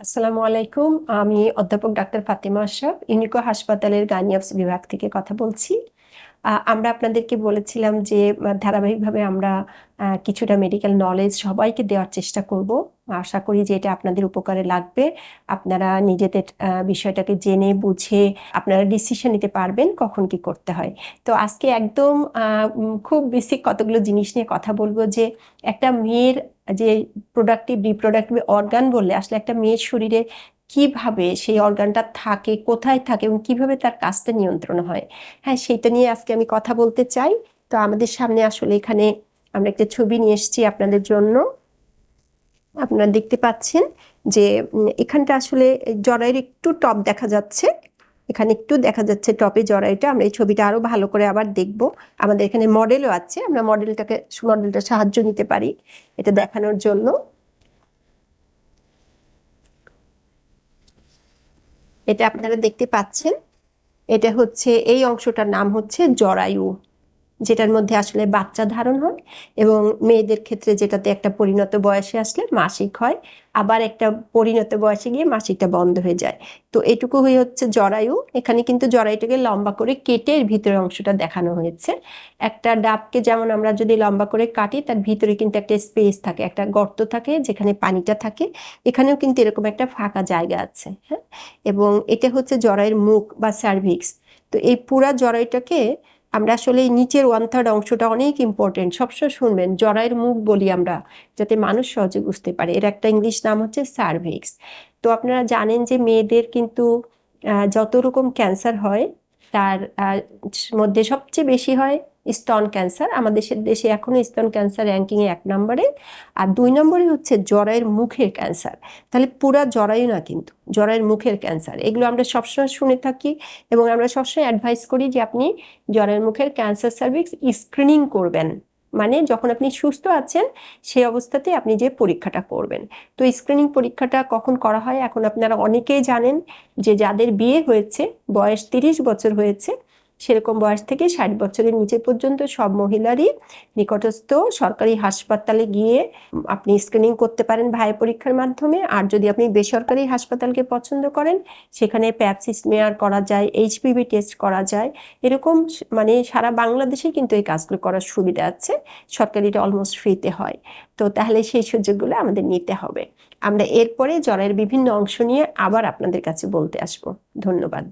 আসসালামু আলাইকুম। আমি অধ্যাপক ডাক্তার ফাতেমা আশরাফ, ইউনিকো হাসপাতালের গাইনিয়াপস বিভাগ থেকে কথা বলছি। আমরা আপনাদেরকে বলেছিলাম যে ধারাবাহিকভাবে আমরা কিছুটা মেডিকেল নলেজ সবাইকে দেওয়ার চেষ্টা করব। আশা করি যে এটা আপনাদের উপকারে লাগবে। আপনারা নিজেদের বিষয়টাকে জেনে বুঝে আপনারা ডিসিশন নিতে পারবেন কখন কি করতে হয়। তো আজকে একদম খুব বেসিক কতগুলো জিনিস নিয়ে কথা বলবো যে একটা মেয়ের যে প্রোডাক্টিভ রিপ্রোডাক্টিভ অর্গান বললে আসলে একটা মেয়ের শরীরে কিভাবে সেই অর্গানটা থাকে, কোথায় থাকে এবং কিভাবে তার কাজটা নিয়ন্ত্রণ হয়। হ্যাঁ, সেটা নিয়ে আজকে আমি কথা বলতে চাই। তো আমাদের সামনে আসলে এখানে আমরা একটা ছবি নিয়ে এসেছি আপনাদের জন্য। আপনারা দেখতে পাচ্ছেন যে এখানটা আসলে জরায়ুর একটু টপ দেখা যাচ্ছে, এখানে একটু দেখা যাচ্ছে টপে জরায়ুটা। আমরা এই ছবিটা আরো ভালো করে আবার দেখব। আমাদের এখানে মডেলও আছে, আমরা মডেলটা সাহায্য নিতে পারি এটা দেখানোর জন্য। এটা আপনারা দেখতে পাচ্ছেন, এটা হচ্ছে এই অংশটার নাম হচ্ছে জরায়ু, যেটার মধ্যে আসলে বাচ্চা ধারণ হয় এবং মেয়েদের ক্ষেত্রে যেটাতে একটা পরিণত বয়সে আসলে মাসিক হয়, আবার একটা পরিণত বয়সে গিয়ে মাসিকটা বন্ধ হয়ে যায়। তো এটুকু হয়ে হচ্ছে জরায়ু। এখানে কিন্তু জরায়ুটাকে লম্বা করে কেটে এর ভিতরের অংশটা দেখানো হয়েছে। একটা ডাবকে যেমন আমরা যদি লম্বা করে কাটি, তার ভিতরে কিন্তু একটা স্পেস থাকে, একটা গর্ত থাকে যেখানে পানিটা থাকে। এখানেও কিন্তু এরকম একটা ফাঁকা জায়গা আছে। হ্যাঁ, এবং এটা হচ্ছে জরায়ুর মুখ বা সার্ভিক্স। তো এই পুরা জরায়ুটাকে আমরা আসলে এই নিচের 1/3 অংশটা অনেক ইম্পর্টেন্ট, সবসময় শুনবেন জরায়ুর মুখ বলি আমরা, যাতে মানুষ সহজে বুঝতে পারে। এর একটা ইংলিশ নাম হচ্ছে সার্ভিক্স। তো আপনারা জানেন যে মেয়েদের কিন্তু যত রকম ক্যান্সার হয় তার মধ্যে সবচেয়ে বেশি হয় স্তন ক্যান্সার। আমাদের দেশে এখনো স্তন ক্যান্সার র্যাঙ্কিং এ 1 নম্বরে, আর 2 নম্বরে হচ্ছে জরায়ুর মুখের ক্যান্সার। তাহলে পুরা জরায়ু না, কিন্তু জরায়ুর মুখের ক্যান্সার। এগুলো আমরা সবসময় শুনে থাকি এবং আমরা সবসময় অ্যাডভাইস করি যে আপনি জরায়ুর মুখের ক্যান্সার সার্ভিক্স স্ক্রিনিং করবেন। মানে যখন আপনি সুস্থ আছেন সেই অবস্থাতে আপনি যে পরীক্ষাটা করবেন। তো স্ক্রিনিং পরীক্ষাটা কখন করা হয় এখন আপনারা অনেকেই জানেন, যে যাদের বিয়ে হয়েছে, বয়স 30 বছর হয়েছে, সেরকম বয়স থেকে 60 বছরের নিচে পর্যন্ত সব মহিলারই নিকটস্থ সরকারি হাসপাতালে গিয়ে আপনি স্ক্রিনিং করতে পারেন ভাই পরীক্ষার মাধ্যমে। আর যদি আপনি বেসরকারি হাসপাতালকে পছন্দ করেন, সেখানে প্যাপসি স্মেয়ার করা যায়, এইচপিভি টেস্ট করা যায়। এরকম মানে সারা বাংলাদেশে কিন্তু এই কাজগুলো করার সুবিধা আছে। সরকারিটা অলমোস্ট ফ্রিতে হয়। তো তাহলে সেই সুযোগগুলো আমাদের নিতে হবে। আমরা এরপরে জরায়ুর বিভিন্ন অংশ নিয়ে আবার আপনাদের কাছে বলতে আসবো। ধন্যবাদ।